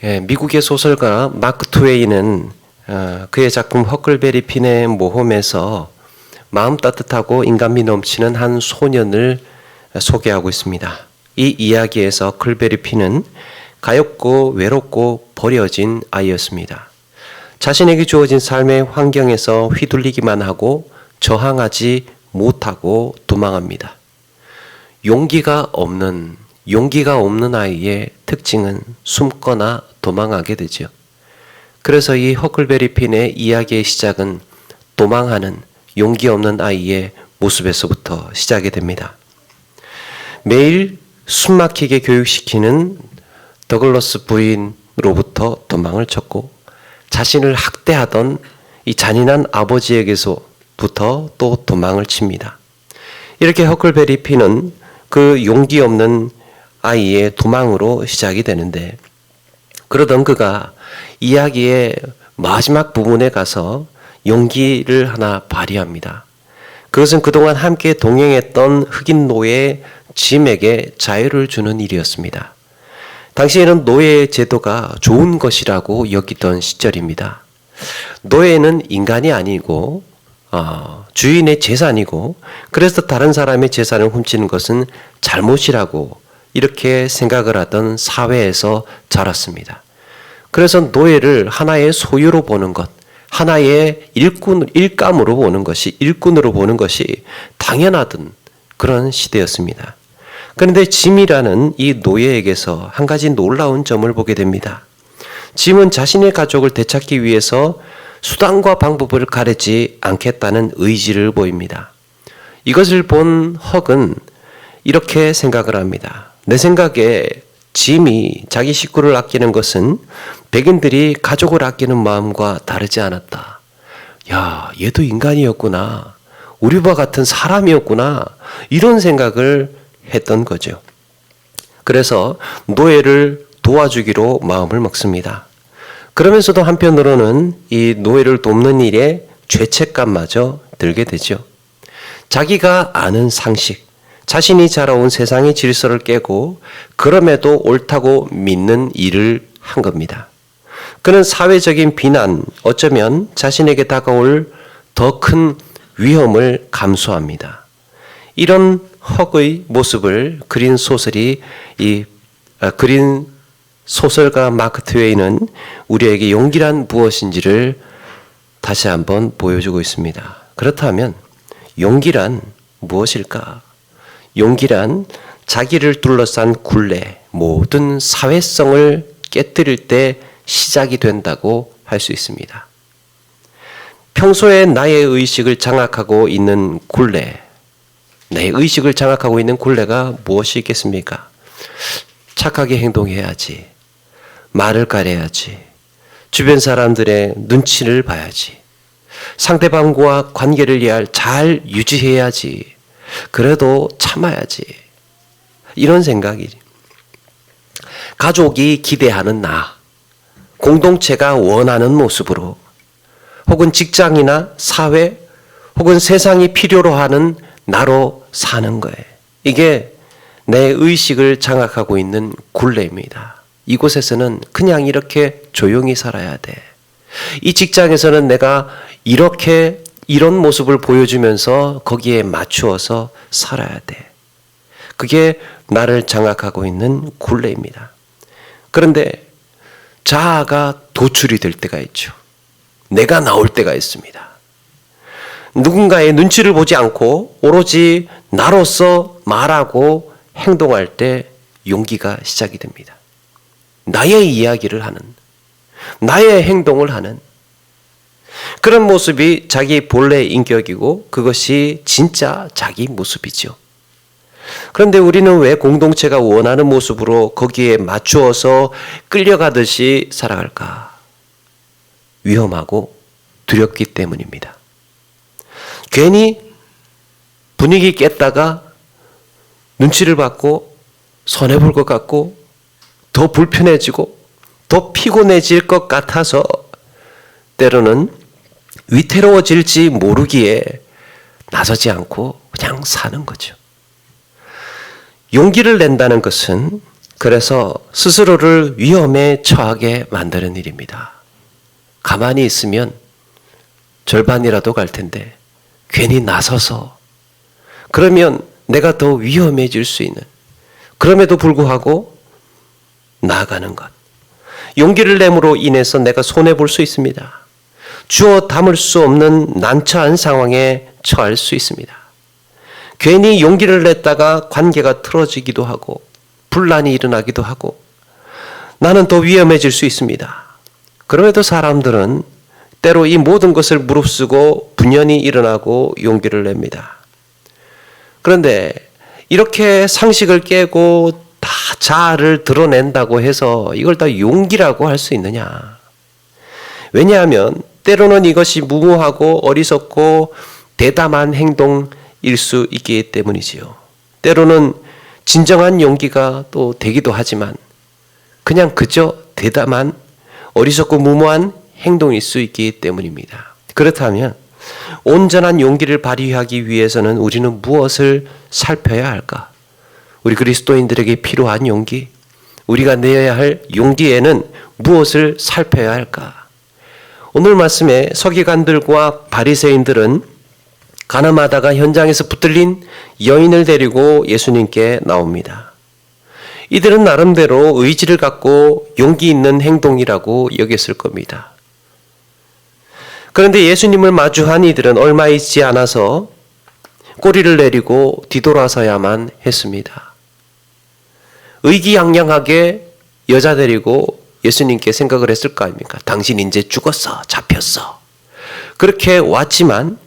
미국의 소설가 마크 트웨인은 그의 작품 허클베리 핀의 모험에서 마음 따뜻하고 인간미 넘치는 한 소년을 소개하고 있습니다. 이 이야기에서 허클베리 핀은 가엾고 외롭고 버려진 아이였습니다. 자신에게 주어진 삶의 환경에서 휘둘리기만 하고 저항하지 못하고 도망합니다. 용기가 없는 아이의 특징은 숨거나 도망하게 되죠. 그래서 이 허클베리 핀의 이야기의 시작은 도망하는 용기 없는 아이의 모습에서부터 시작이 됩니다. 매일 숨막히게 교육시키는 더글러스 부인으로부터 도망을 쳤고 자신을 학대하던 이 잔인한 아버지에게서부터 또 도망을 칩니다. 이렇게 허클베리 핀은 그 용기 없는 아이의 도망으로 시작이 되는데, 그러던 그가 이야기의 마지막 부분에 가서 용기를 하나 발휘합니다. 그것은 그동안 함께 동행했던 흑인 노예 짐에게 자유를 주는 일이었습니다. 당시에는 노예 제도가 좋은 것이라고 여기던 시절입니다. 노예는 인간이 아니고 주인의 재산이고, 그래서 다른 사람의 재산을 훔치는 것은 잘못이라고 이렇게 생각을 하던 사회에서 자랐습니다. 그래서 노예를 하나의 소유로 보는 것, 하나의 일감으로 보는 것이, 일꾼으로 보는 것이 당연하던 그런 시대였습니다. 그런데 짐이라는 이 노예에게서 한 가지 놀라운 점을 보게 됩니다. 짐은 자신의 가족을 되찾기 위해서 수단과 방법을 가리지 않겠다는 의지를 보입니다. 이것을 본 헉은 이렇게 생각을 합니다. 내 생각에 짐이 자기 식구를 아끼는 것은 백인들이 가족을 아끼는 마음과 다르지 않았다. 야, 얘도 인간이었구나. 우리와 같은 사람이었구나. 이런 생각을 했던 거죠. 그래서 노예를 도와주기로 마음을 먹습니다. 그러면서도 한편으로는 이 노예를 돕는 일에 죄책감마저 들게 되죠. 자기가 아는 상식, 자신이 자라온 세상의 질서를 깨고 그럼에도 옳다고 믿는 일을 한 겁니다. 그는 사회적인 비난, 어쩌면 자신에게 다가올 더 큰 위험을 감수합니다. 이런 헉의 모습을 그린 소설가 마크 트웨인은 우리에게 용기란 무엇인지를 다시 한번 보여주고 있습니다. 그렇다면 용기란 무엇일까? 용기란 자기를 둘러싼 굴레, 모든 사회성을 깨뜨릴 때 시작이 된다고 할 수 있습니다. 평소에 나의 의식을 장악하고 있는 굴레, 내 의식을 장악하고 있는 굴레가 무엇이 있겠습니까? 착하게 행동해야지, 말을 가려야지, 주변 사람들의 눈치를 봐야지, 상대방과 관계를 잘 유지해야지, 그래도 참아야지, 이런 생각이지. 가족이 기대하는 나, 공동체가 원하는 모습으로, 혹은 직장이나 사회, 혹은 세상이 필요로 하는 나로 사는 거예요. 이게 내 의식을 장악하고 있는 굴레입니다. 이곳에서는 그냥 이렇게 조용히 살아야 돼. 이 직장에서는 내가 이런 모습을 보여주면서 거기에 맞추어서 살아야 돼. 그게 나를 장악하고 있는 굴레입니다. 그런데 자아가 도출이 될 때가 있죠. 내가 나올 때가 있습니다. 누군가의 눈치를 보지 않고 오로지 나로서 말하고 행동할 때 용기가 시작이 됩니다. 나의 이야기를 하는, 나의 행동을 하는 그런 모습이 자기 본래 인격이고 그것이 진짜 자기 모습이죠. 그런데 우리는 왜 공동체가 원하는 모습으로 거기에 맞추어서 끌려가듯이 살아갈까? 위험하고 두렵기 때문입니다. 괜히 분위기 깼다가 눈치를 받고 손해볼 것 같고 더 불편해지고 더 피곤해질 것 같아서 때로는 위태로워질지 모르기에 나서지 않고 그냥 사는 거죠. 용기를 낸다는 것은 그래서 스스로를 위험에 처하게 만드는 일입니다. 가만히 있으면 절반이라도 갈 텐데 괜히 나서서 그러면 내가 더 위험해질 수 있는, 그럼에도 불구하고 나아가는 것. 용기를 내므로 인해서 내가 손해볼 수 있습니다. 주워 담을 수 없는 난처한 상황에 처할 수 있습니다. 괜히 용기를 냈다가 관계가 틀어지기도 하고 분란이 일어나기도 하고 나는 더 위험해질 수 있습니다. 그럼에도 사람들은 때로 이 모든 것을 무릅쓰고 분연히 일어나고 용기를 냅니다. 그런데 이렇게 상식을 깨고 다 자아를 드러낸다고 해서 이걸 다 용기라고 할 수 있느냐? 왜냐하면 때로는 이것이 무모하고 어리석고 대담한 행동일 수 있기 때문이지요. 때로는 진정한 용기가 또 되기도 하지만 그냥 그저 대담한 어리석고 무모한 행동일 수 있기 때문입니다. 그렇다면 온전한 용기를 발휘하기 위해서는 우리는 무엇을 살펴야 할까? 우리 그리스도인들에게 필요한 용기, 우리가 내어야 할 용기에는 무엇을 살펴야 할까? 오늘 말씀에 서기관들과 바리새인들은 가늠하다가 현장에서 붙들린 여인을 데리고 예수님께 나옵니다. 이들은 나름대로 의지를 갖고 용기 있는 행동이라고 여겼을 겁니다. 그런데 예수님을 마주한 이들은 얼마 있지 않아서 꼬리를 내리고 뒤돌아서야만 했습니다. 의기양양하게 여자 데리고 예수님께 생각을 했을 거 아닙니까? 당신 이제 죽었어, 잡혔어. 그렇게 왔지만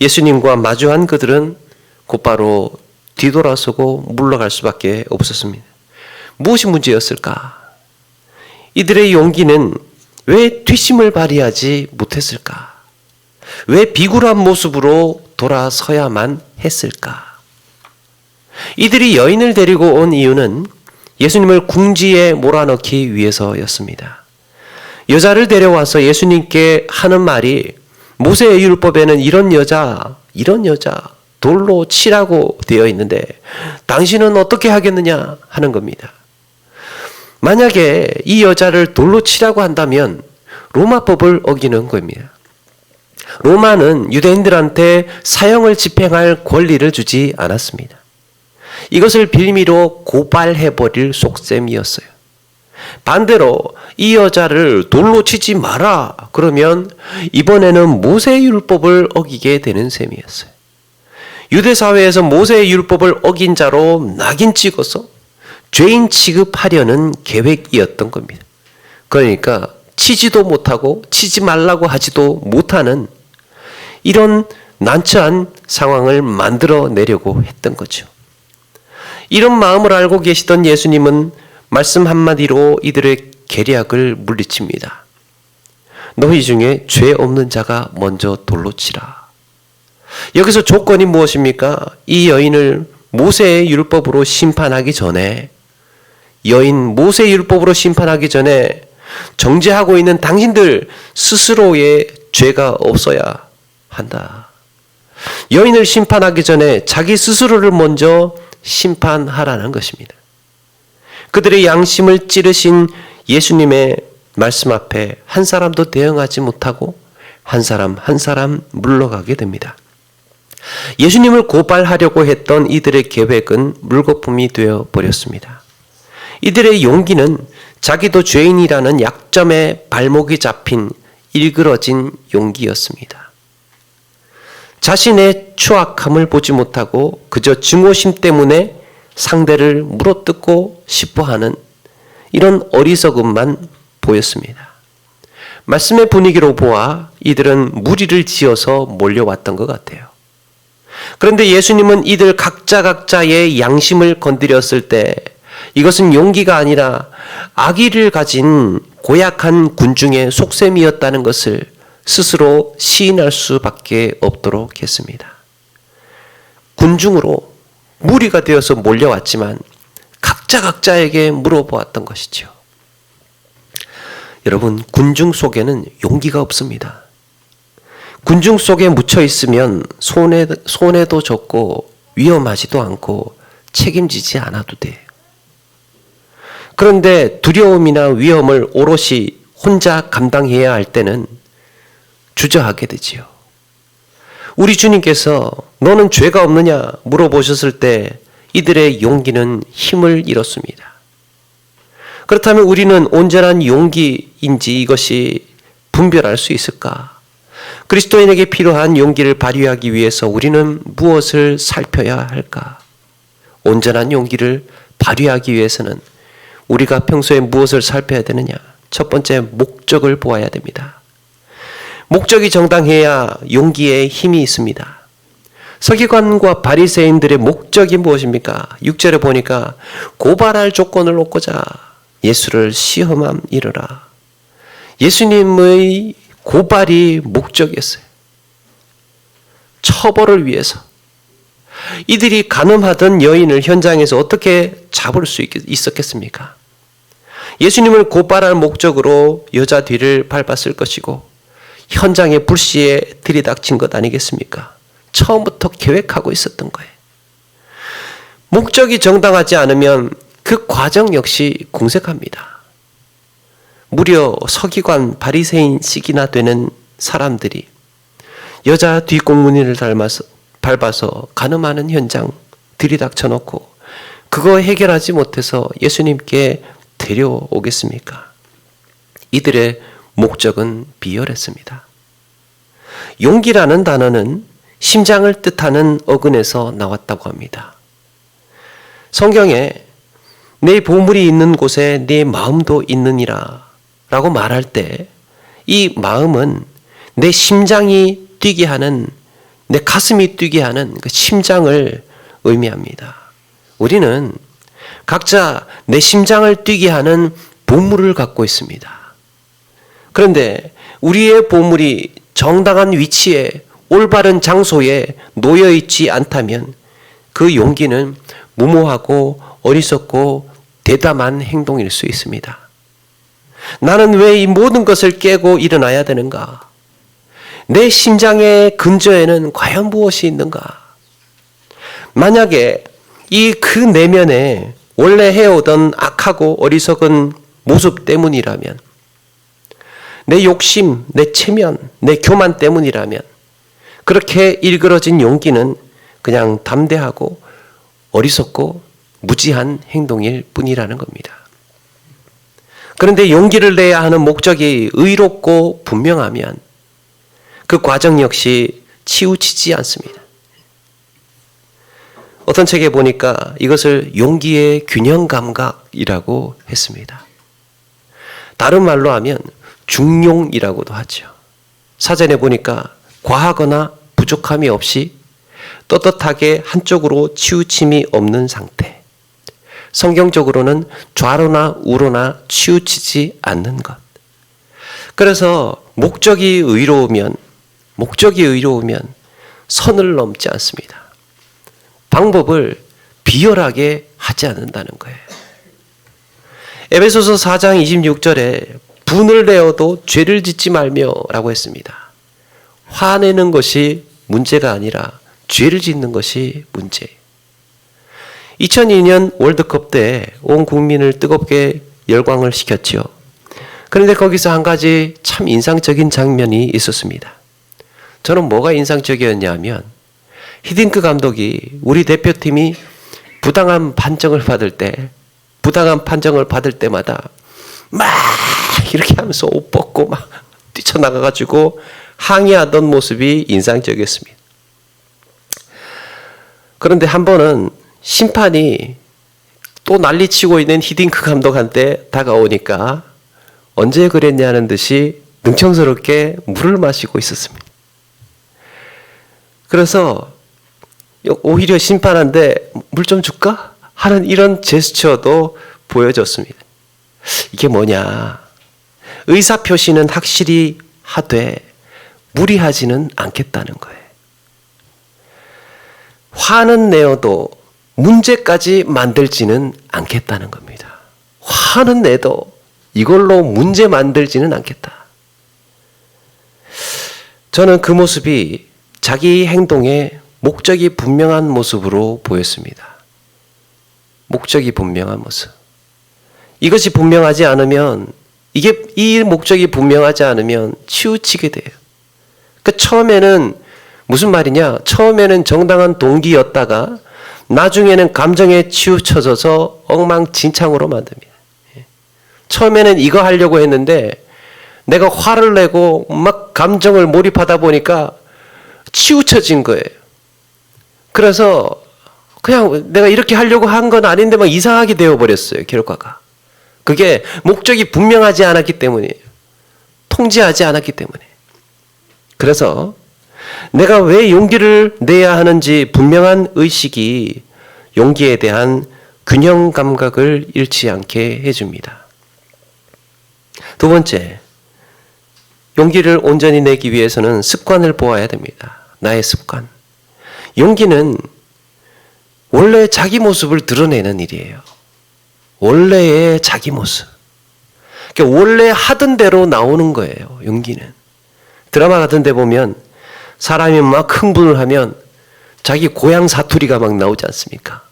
예수님과 마주한 그들은 곧바로 뒤돌아서고 물러갈 수밖에 없었습니다. 무엇이 문제였을까? 이들의 용기는 왜 뒷심을 발휘하지 못했을까? 왜 비굴한 모습으로 돌아서야만 했을까? 이들이 여인을 데리고 온 이유는 예수님을 궁지에 몰아넣기 위해서였습니다. 여자를 데려와서 예수님께 하는 말이 모세의 율법에는 이런 여자 돌로 치라고 되어 있는데 당신은 어떻게 하겠느냐 하는 겁니다. 만약에 이 여자를 돌로 치라고 한다면 로마법을 어기는 겁니다. 로마는 유대인들한테 사형을 집행할 권리를 주지 않았습니다. 이것을 빌미로 고발해버릴 속셈이었어요. 반대로 이 여자를 돌로 치지 마라 그러면 이번에는 모세의 율법을 어기게 되는 셈이었어요. 유대 사회에서 모세의 율법을 어긴 자로 낙인 찍어서 죄인 취급하려는 계획이었던 겁니다. 그러니까 치지도 못하고 치지 말라고 하지도 못하는 이런 난처한 상황을 만들어내려고 했던 거죠. 이런 마음을 알고 계시던 예수님은 말씀 한마디로 이들의 계략을 물리칩니다. 너희 중에 죄 없는 자가 먼저 돌로 치라. 여기서 조건이 무엇입니까? 이 여인을 모세의 율법으로 심판하기 전에 모세의 율법으로 심판하기 전에 정죄하고 있는 당신들 스스로의 죄가 없어야 한다. 여인을 심판하기 전에 자기 스스로를 먼저 심판하라는 것입니다. 그들의 양심을 찌르신 예수님의 말씀 앞에 한 사람도 대응하지 못하고 한 사람 한 사람 물러가게 됩니다. 예수님을 고발하려고 했던 이들의 계획은 물거품이 되어 버렸습니다. 이들의 용기는 자기도 죄인이라는 약점에 발목이 잡힌 일그러진 용기였습니다. 자신의 추악함을 보지 못하고 그저 증오심 때문에 상대를 물어뜯고 싶어하는 이런 어리석음만 보였습니다. 말씀의 분위기로 보아 이들은 무리를 지어서 몰려왔던 것 같아요. 그런데 예수님은 이들 각자의 양심을 건드렸을 때 이것은 용기가 아니라 악의를 가진 고약한 군중의 속셈이었다는 것을 스스로 시인할 수밖에 없도록 했습니다. 군중으로 무리가 되어서 몰려왔지만 각자에게 물어보았던 것이죠. 여러분, 군중 속에는 용기가 없습니다. 군중 속에 묻혀 있으면 손해도 적고 위험하지도 않고 책임지지 않아도 돼요. 그런데 두려움이나 위험을 오롯이 혼자 감당해야 할 때는 주저하게 되지요. 우리 주님께서 너는 죄가 없느냐 물어보셨을 때 이들의 용기는 힘을 잃었습니다. 그렇다면 우리는 온전한 용기인지 이것이 분별할 수 있을까? 그리스도인에게 필요한 용기를 발휘하기 위해서 우리는 무엇을 살펴야 할까? 온전한 용기를 발휘하기 위해서는 우리가 평소에 무엇을 살펴야 되느냐? 첫 번째, 목적을 보아야 됩니다. 목적이 정당해야 용기에 힘이 있습니다. 서기관과 바리새인들의 목적이 무엇입니까? 6절에 보니까 고발할 조건을 놓고자 예수를 시험함 이르라. 예수님의 고발이 목적이었어요. 처벌을 위해서. 이들이 간음하던 여인을 현장에서 어떻게 잡을 수 있었겠습니까? 예수님을 고발할 목적으로 여자 뒤를 밟았을 것이고 현장의 불시에 들이닥친 것 아니겠습니까? 처음부터 계획하고 있었던 거예요. 목적이 정당하지 않으면 그 과정 역시 궁색합니다. 무려 서기관 바리새인씩이나 되는 사람들이 여자 뒷공무니를 밟아서 간음하는 현장 들이닥쳐 놓고 그거 해결하지 못해서 예수님께 데려오겠습니까? 이들의 목적은 비열했습니다. 용기라는 단어는 심장을 뜻하는 어근에서 나왔다고 합니다. 성경에 내 보물이 있는 곳에 내 마음도 있느니라 라고 말할 때 이 마음은 내 심장이 뛰게 하는, 내 가슴이 뛰게 하는 그 심장을 의미합니다. 우리는 각자 내 심장을 뛰게 하는 보물을 갖고 있습니다. 그런데 우리의 보물이 정당한 위치에 올바른 장소에 놓여 있지 않다면 그 용기는 무모하고 어리석고 대담한 행동일 수 있습니다. 나는 왜 이 모든 것을 깨고 일어나야 되는가? 내 심장의 근저에는 과연 무엇이 있는가? 만약에 이 그 내면에 원래 해오던 악하고 어리석은 모습 때문이라면, 내 욕심, 내 체면, 내 교만 때문이라면 그렇게 일그러진 용기는 그냥 담대하고 어리석고 무지한 행동일 뿐이라는 겁니다. 그런데 용기를 내야 하는 목적이 의롭고 분명하면 그 과정 역시 치우치지 않습니다. 어떤 책에 보니까 이것을 용기의 균형 감각이라고 했습니다. 다른 말로 하면 중용이라고도 하죠. 사전에 보니까 과하거나 부족함이 없이 떳떳하게 한쪽으로 치우침이 없는 상태. 성경적으로는 좌로나 우로나 치우치지 않는 것. 그래서 목적이 의로우면 선을 넘지 않습니다. 방법을 비열하게 하지 않는다는 거예요. 에베소서 4장 26절에 분을 내어도 죄를 짓지 말며 라고 했습니다. 화내는 것이 문제가 아니라 죄를 짓는 것이 문제예요. 2002년 월드컵 때 온 국민을 뜨겁게 열광을 시켰죠. 그런데 거기서 한 가지 참 인상적인 장면이 있었습니다. 저는 뭐가 인상적이었냐면 히딩크 감독이 우리 대표팀이 부당한 판정을 받을 때마다 막 이렇게 하면서 옷 벗고 막 뛰쳐나가가지고 항의하던 모습이 인상적이었습니다. 그런데 한 번은 심판이 또 난리치고 있는 히딩크 감독한테 다가오니까 언제 그랬냐는 듯이 능청스럽게 물을 마시고 있었습니다. 그래서 오히려 심판한테 물 좀 줄까? 하는 이런 제스처도 보여줬습니다. 이게 뭐냐? 의사표시는 확실히 하되 무리하지는 않겠다는 거예요. 화는 내어도 문제까지 만들지는 않겠다는 겁니다. 화는 내도 이걸로 문제 만들지는 않겠다. 저는 그 모습이 자기 행동에 목적이 분명한 모습으로 보였습니다. 목적이 분명한 모습. 이것이 분명하지 않으면, 이 목적이 분명하지 않으면 치우치게 돼요. 그 처음에는 무슨 말이냐? 처음에는 정당한 동기였다가 나중에는 감정에 치우쳐져서 엉망진창으로 만듭니다. 처음에는 이거 하려고 했는데 내가 화를 내고 막 감정을 몰입하다 보니까 치우쳐진 거예요. 그래서 그냥 내가 이렇게 하려고 한 건 아닌데 막 이상하게 되어버렸어요, 결과가. 그게 목적이 분명하지 않았기 때문이에요. 통제하지 않았기 때문에. 그래서 내가 왜 용기를 내야 하는지 분명한 의식이 용기에 대한 균형 감각을 잃지 않게 해줍니다. 두 번째, 용기를 온전히 내기 위해서는 습관을 보아야 됩니다. 나의 습관. 용기는 원래 자기 모습을 드러내는 일이에요. 원래의 자기 모습. 그러니까 원래 하던 대로 나오는 거예요, 용기는. 드라마 같은 데 보면 사람이 막 흥분을 하면 자기 고향 사투리가 막 나오지 않습니까?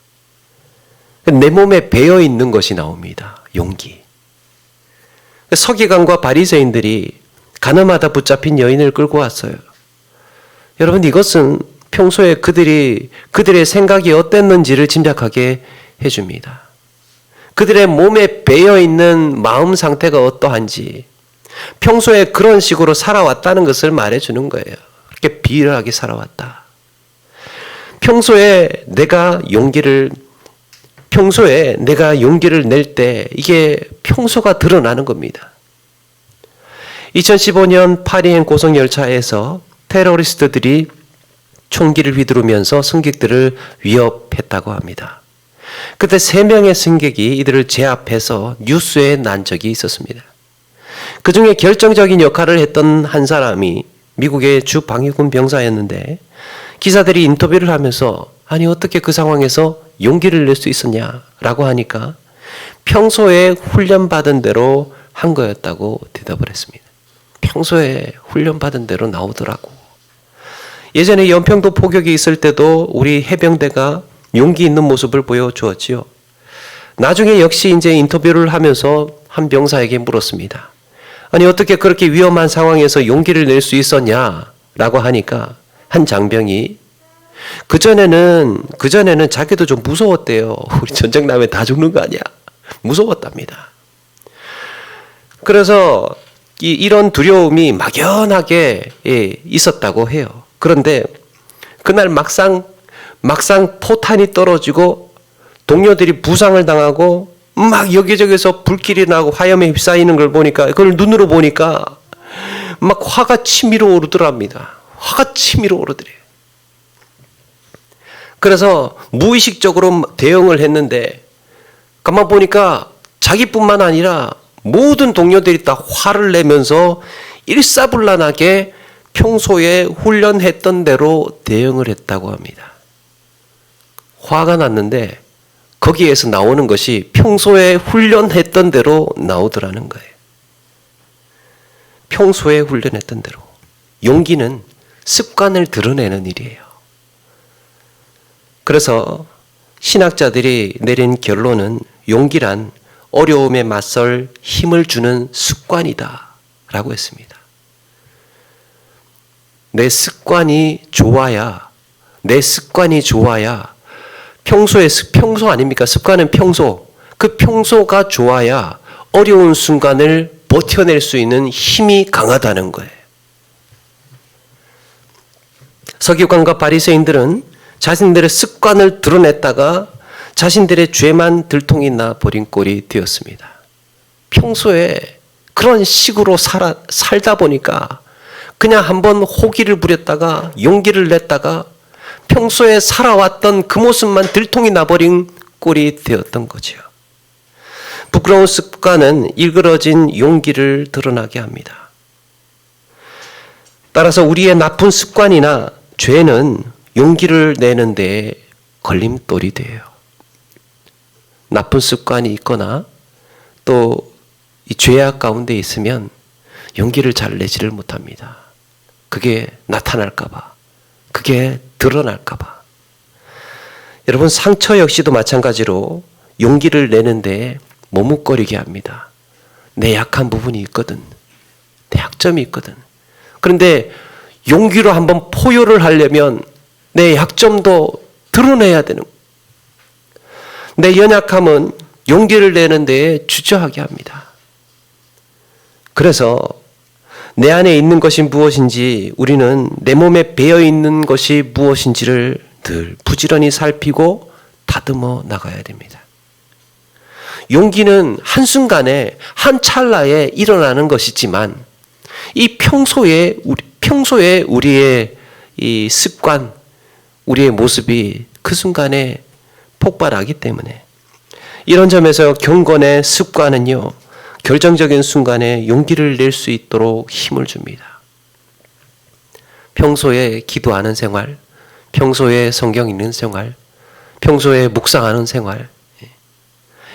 내 몸에 배어 있는 것이 나옵니다. 용기. 서기관과 바리새인들이 가늠하다 붙잡힌 여인을 끌고 왔어요. 여러분, 이것은 평소에 그들의 생각이 어땠는지를 짐작하게 해줍니다. 그들의 몸에 배어 있는 마음 상태가 어떠한지, 평소에 그런 식으로 살아왔다는 것을 말해주는 거예요. 그렇게 비열하게 살아왔다. 평소에 내가 용기를 낼 때 이게 평소가 드러나는 겁니다. 2015년 파리행 고속열차에서 테러리스트들이 총기를 휘두르면서 승객들을 위협했다고 합니다. 그때 3명의 승객이 이들을 제압해서 뉴스에 난 적이 있었습니다. 그 중에 결정적인 역할을 했던 한 사람이 미국의 주 방위군 병사였는데, 기사들이 인터뷰를 하면서 아니 어떻게 그 상황에서 용기를 낼 수 있었냐라고 하니까 평소에 훈련받은 대로 한 거였다고 대답을 했습니다. 평소에 훈련받은 대로 나오더라고. 예전에 연평도 포격이 있을 때도 우리 해병대가 용기 있는 모습을 보여주었지요. 나중에 역시 이제 인터뷰를 하면서 한 병사에게 물었습니다. 아니 어떻게 그렇게 위험한 상황에서 용기를 낼 수 있었냐라고 하니까 한 장병이 그전에는 자기도 좀 무서웠대요. 우리 전쟁 나면 다 죽는 거 아니야? 무서웠답니다. 그래서 이런 두려움이 막연하게 있었다고 해요. 그런데 그날 막상 포탄이 떨어지고 동료들이 부상을 당하고 막 여기저기서 불길이 나고 화염에 휩싸이는 걸 보니까, 그걸 눈으로 보니까 막 화가 치밀어 오르더랍니다. 화가 치밀어 오르더래요. 그래서 무의식적으로 대응을 했는데 가만 보니까 자기뿐만 아니라 모든 동료들이 다 화를 내면서 일사불란하게 평소에 훈련했던 대로 대응을 했다고 합니다. 화가 났는데 거기에서 나오는 것이 평소에 훈련했던 대로 나오더라는 거예요. 평소에 훈련했던 대로. 용기는 습관을 드러내는 일이에요. 그래서 신학자들이 내린 결론은 용기란 어려움에 맞설 힘을 주는 습관이다 라고 했습니다. 내 습관이 좋아야 평소 아닙니까? 습관은 평소. 그 평소가 좋아야 어려운 순간을 버텨낼 수 있는 힘이 강하다는 거예요. 서기관과 바리새인들은 자신들의 습관을 드러냈다가 자신들의 죄만 들통이 나 버린 꼴이 되었습니다. 평소에 그런 식으로 살다 보니까 그냥 한번 호기를 부렸다가 용기를 냈다가 평소에 살아왔던 그 모습만 들통이 나버린 꼴이 되었던 거죠. 부끄러운 습관은 일그러진 용기를 드러나게 합니다. 따라서 우리의 나쁜 습관이나 죄는 용기를 내는 데 걸림돌이 돼요. 나쁜 습관이 있거나 또 이 죄악 가운데 있으면 용기를 잘 내지를 못합니다. 그게 나타날까 봐. 그게 드러날까 봐. 여러분, 상처 역시도 마찬가지로 용기를 내는데 머뭇거리게 합니다. 내 약한 부분이 있거든. 내 약점이 있거든. 그런데 용기로 한번 포효를 하려면 내 약점도 드러내야 되는 거예요. 내 연약함은 용기를 내는 데에 주저하게 합니다. 그래서 내 안에 있는 것이 무엇인지, 우리는 내 몸에 배어 있는 것이 무엇인지를 늘 부지런히 살피고 다듬어 나가야 됩니다. 용기는 한순간에, 한 찰나에 일어나는 것이지만, 이 평소에 우리의 이 습관, 우리의 모습이 그 순간에 폭발하기 때문에, 이런 점에서 경건의 습관은요, 결정적인 순간에 용기를 낼 수 있도록 힘을 줍니다. 평소에 기도하는 생활, 평소에 성경 읽는 생활, 평소에 묵상하는 생활,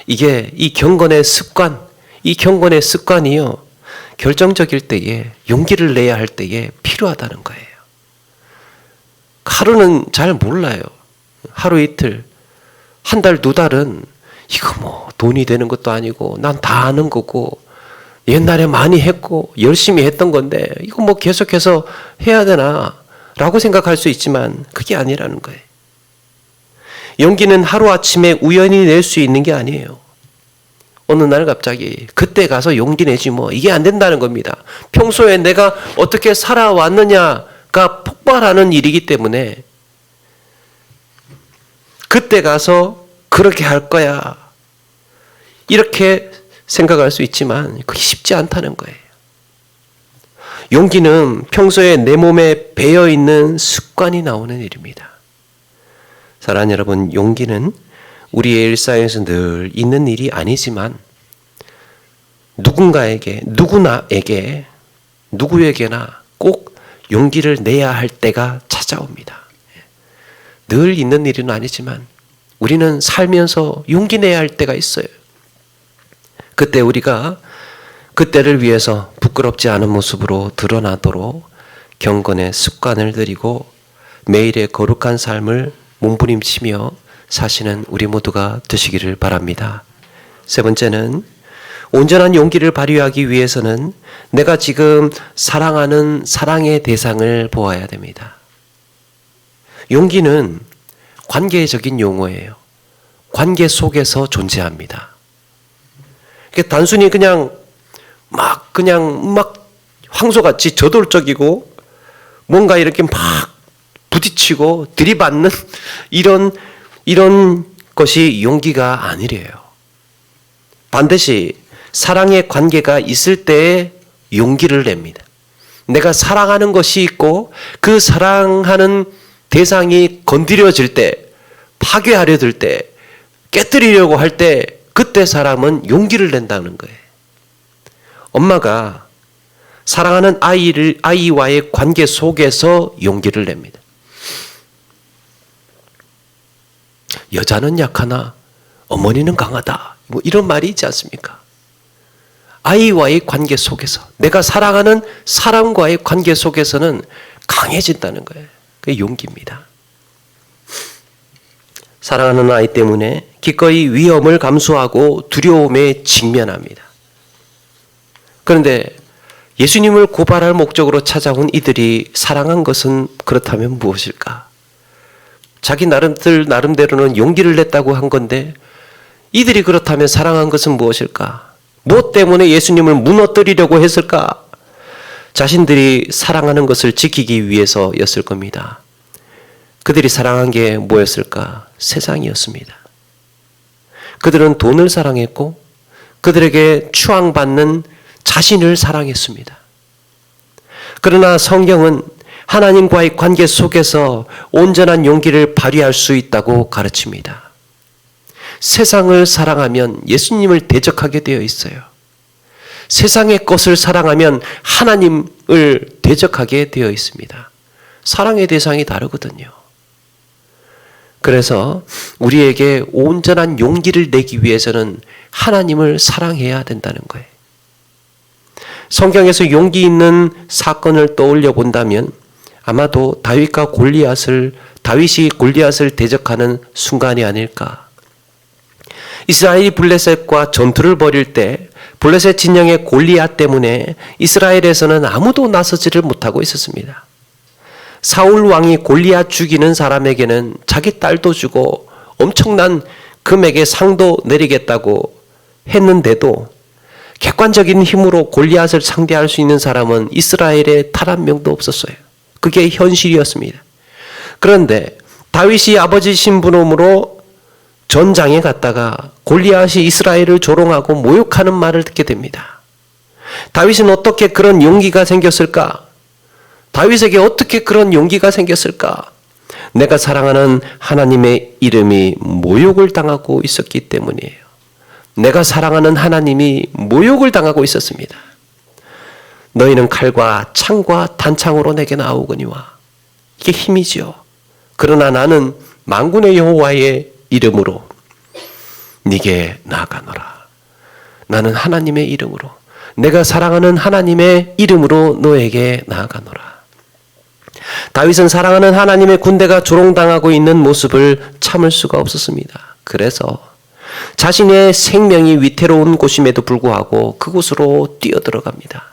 이게 이 경건의 습관, 이 경건의 습관이요, 결정적일 때에, 용기를 내야 할 때에 필요하다는 거예요. 하루는 잘 몰라요. 하루 이틀, 한 달, 두 달은 이거 뭐 돈이 되는 것도 아니고 난 다 아는 거고 옛날에 많이 했고 열심히 했던 건데 이거 뭐 계속해서 해야 되나 라고 생각할 수 있지만 그게 아니라는 거예요. 용기는 하루아침에 우연히 낼 수 있는 게 아니에요. 어느 날 갑자기 그때 가서 용기 내지 뭐, 이게 안 된다는 겁니다. 평소에 내가 어떻게 살아왔느냐가 폭발하는 일이기 때문에 그때 가서 그렇게 할 거야 이렇게 생각할 수 있지만 그게 쉽지 않다는 거예요. 용기는 평소에 내 몸에 배어있는 습관이 나오는 일입니다. 사랑하는 여러분, 용기는 우리의 일상에서 늘 있는 일이 아니지만 누구에게나 꼭 용기를 내야 할 때가 찾아옵니다. 늘 있는 일은 아니지만 우리는 살면서 용기 내야 할 때가 있어요. 그때 우리가 그때를 위해서 부끄럽지 않은 모습으로 드러나도록 경건의 습관을 들이고 매일의 거룩한 삶을 몸부림치며 사시는 우리 모두가 되시기를 바랍니다. 세 번째는, 온전한 용기를 발휘하기 위해서는 내가 지금 사랑하는 사랑의 대상을 보아야 됩니다. 용기는 관계적인 용어예요. 관계 속에서 존재합니다. 단순히 그냥 황소같이 저돌적이고 뭔가 이렇게 막 부딪히고 들이받는 이런 것이 용기가 아니래요. 반드시 사랑의 관계가 있을 때에 용기를 냅니다. 내가 사랑하는 것이 있고 그 사랑하는 대상이 건드려질 때, 파괴하려 들 때, 깨뜨리려고 할 때, 그때 사람은 용기를 낸다는 거예요. 엄마가 사랑하는 아이와의 관계 속에서 용기를 냅니다. 여자는 약하나 어머니는 강하다, 뭐 이런 말이 있지 않습니까? 아이와의 관계 속에서, 내가 사랑하는 사람과의 관계 속에서는 강해진다는 거예요. 그게 용기입니다. 사랑하는 아이 때문에 기꺼이 위험을 감수하고 두려움에 직면합니다. 그런데 예수님을 고발할 목적으로 찾아온 이들이 사랑한 것은 그렇다면 무엇일까? 자기 나름대로는 용기를 냈다고 한 건데 이들이 그렇다면 사랑한 것은 무엇일까? 무엇 때문에 예수님을 무너뜨리려고 했을까? 자신들이 사랑하는 것을 지키기 위해서였을 겁니다. 그들이 사랑한 게 뭐였을까? 세상이었습니다. 그들은 돈을 사랑했고 그들에게 추앙받는 자신을 사랑했습니다. 그러나 성경은 하나님과의 관계 속에서 온전한 용기를 발휘할 수 있다고 가르칩니다. 세상을 사랑하면 예수님을 대적하게 되어 있어요. 세상의 것을 사랑하면 하나님을 대적하게 되어 있습니다. 사랑의 대상이 다르거든요. 그래서 우리에게 온전한 용기를 내기 위해서는 하나님을 사랑해야 된다는 거예요. 성경에서 용기 있는 사건을 떠올려 본다면 아마도 다윗이 골리앗을 대적하는 순간이 아닐까. 이스라엘이 블레셋과 전투를 벌일 때 블레셋 진영의 골리앗 때문에 이스라엘에서는 아무도 나서지를 못하고 있었습니다. 사울 왕이 골리앗 죽이는 사람에게는 자기 딸도 주고 엄청난 금액의 상도 내리겠다고 했는데도 객관적인 힘으로 골리앗을 상대할 수 있는 사람은 이스라엘에 단 한 명도 없었어요. 그게 현실이었습니다. 그런데 다윗이 아버지 신부름으로 전장에 갔다가 골리앗이 이스라엘을 조롱하고 모욕하는 말을 듣게 됩니다. 다윗은 어떻게 그런 용기가 생겼을까? 다윗에게 어떻게 그런 용기가 생겼을까? 내가 사랑하는 하나님의 이름이 모욕을 당하고 있었기 때문이에요. 내가 사랑하는 하나님이 모욕을 당하고 있었습니다. 너희는 칼과 창과 단창으로 내게 나오거니와. 이게 힘이죠. 그러나 나는 만군의 여호와의 이름으로 네게 나아가노라. 나는 하나님의 이름으로, 내가 사랑하는 하나님의 이름으로 너에게 나아가노라. 다윗은 사랑하는 하나님의 군대가 조롱당하고 있는 모습을 참을 수가 없었습니다. 그래서 자신의 생명이 위태로운 곳임에도 불구하고 그곳으로 뛰어들어갑니다.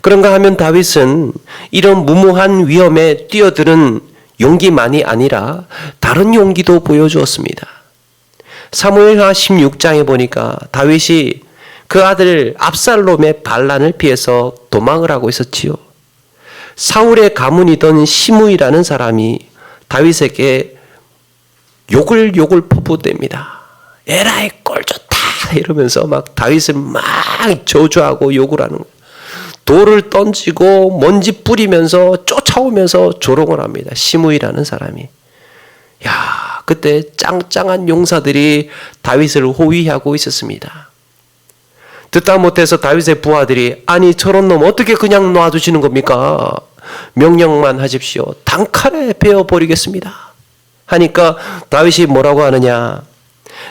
그런가 하면 다윗은 이런 무모한 위험에 뛰어드는 용기만이 아니라 다른 용기도 보여주었습니다. 사무엘하 16장에 보니까 다윗이 그 아들 압살롬의 반란을 피해서 도망을 하고 있었지요. 사울의 가문이던 시므이라는 사람이 다윗에게 욕을 퍼붓댑니다. 에라이 꼴 좋다 이러면서 막 다윗을 막 저주하고 욕을 하는 거예요. 돌을 던지고 먼지 뿌리면서 쫓아오면서 조롱을 합니다. 시므이라는 사람이. 야, 그때 짱짱한 용사들이 다윗을 호위하고 있었습니다. 듣다 못해서 다윗의 부하들이 아니 저런 놈 어떻게 그냥 놔두시는 겁니까? 명령만 하십시오. 단칼에 베어버리겠습니다. 하니까 다윗이 뭐라고 하느냐.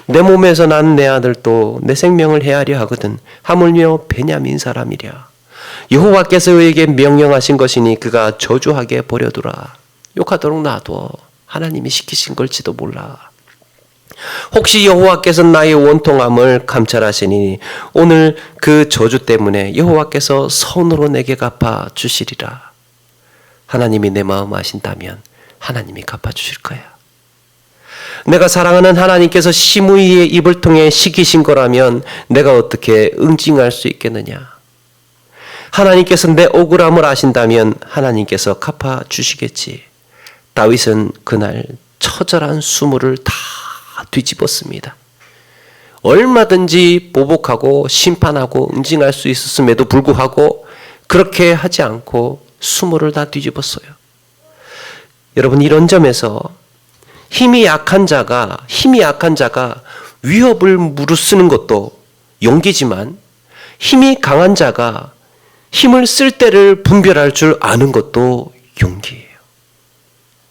내 몸에서 난 내 아들도 내 생명을 헤아려 하거든. 하물며 베냐민 사람이랴. 여호와께서 그에게 명령하신 것이니 그가 저주하게 버려두라. 욕하도록 놔둬. 하나님이 시키신 걸지도 몰라. 혹시 여호와께서 나의 원통함을 감찰하시니 오늘 그 저주 때문에 여호와께서 손으로 내게 갚아 주시리라. 하나님이 내 마음 아신다면 하나님이 갚아 주실 거야. 내가 사랑하는 하나님께서 시므이의 입을 통해 시키신 거라면 내가 어떻게 응징할 수 있겠느냐. 하나님께서 내 억울함을 아신다면 하나님께서 갚아 주시겠지. 다윗은 그날 처절한 수모를 다 뒤집었습니다. 얼마든지 보복하고 심판하고 응징할 수 있었음에도 불구하고 그렇게 하지 않고 수모를 다 뒤집었어요. 여러분, 이런 점에서 힘이 약한 자가 위협을 무릅쓰는 것도 용기지만 힘이 강한 자가 힘을 쓸 때를 분별할 줄 아는 것도 용기예요.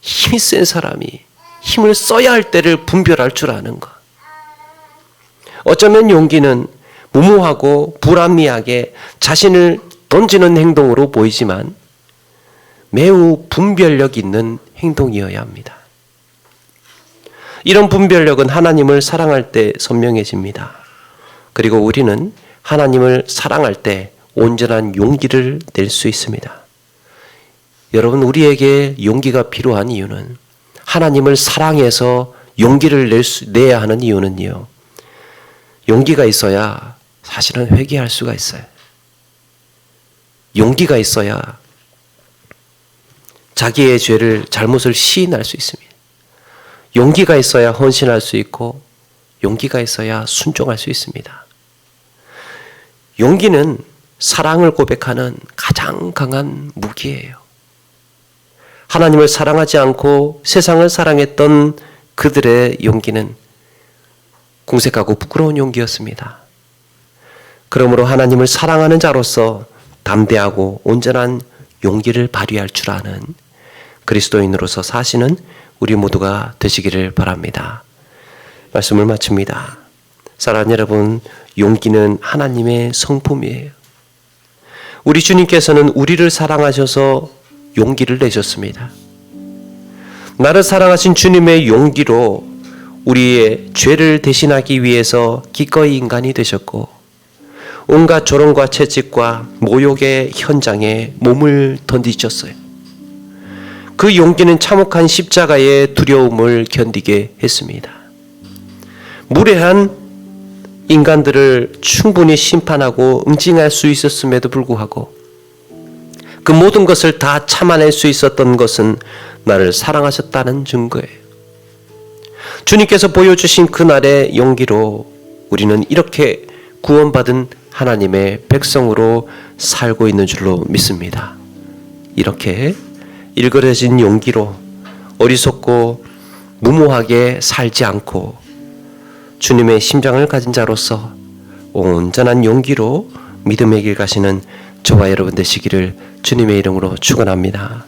힘이 센 사람이 힘을 써야 할 때를 분별할 줄 아는 것. 어쩌면 용기는 무모하고 불합리하게 자신을 던지는 행동으로 보이지만 매우 분별력 있는 행동이어야 합니다. 이런 분별력은 하나님을 사랑할 때 선명해집니다. 그리고 우리는 하나님을 사랑할 때 온전한 용기를 낼 수 있습니다. 여러분, 우리에게 용기가 필요한 이유는 하나님을 사랑해서 용기를 내야 하는 이유는요. 용기가 있어야 사실은 회개할 수가 있어요. 용기가 있어야 자기의 죄를, 잘못을 시인할 수 있습니다. 용기가 있어야 헌신할 수 있고 용기가 있어야 순종할 수 있습니다. 용기는 사랑을 고백하는 가장 강한 무기예요. 하나님을 사랑하지 않고 세상을 사랑했던 그들의 용기는 궁색하고 부끄러운 용기였습니다. 그러므로 하나님을 사랑하는 자로서 담대하고 온전한 용기를 발휘할 줄 아는 그리스도인으로서 사시는 우리 모두가 되시기를 바랍니다. 말씀을 마칩니다. 사랑하는 여러분, 용기는 하나님의 성품이에요. 우리 주님께서는 우리를 사랑하셔서 용기를 내셨습니다. 나를 사랑하신 주님의 용기로 우리의 죄를 대신하기 위해서 기꺼이 인간이 되셨고 온갖 조롱과 채찍과 모욕의 현장에 몸을 던지셨어요. 그 용기는 참혹한 십자가의 두려움을 견디게 했습니다. 무례한 인간들을 충분히 심판하고 응징할 수 있었음에도 불구하고 그 모든 것을 다 참아낼 수 있었던 것은 나를 사랑하셨다는 증거예요. 주님께서 보여주신 그날의 용기로 우리는 이렇게 구원받은 하나님의 백성으로 살고 있는 줄로 믿습니다. 이렇게 일그러진 용기로 어리석고 무모하게 살지 않고 주님의 심장을 가진 자로서 온전한 용기로 믿음의 길 가시는 저와 여러분 되시기를 주님의 이름으로 축원합니다.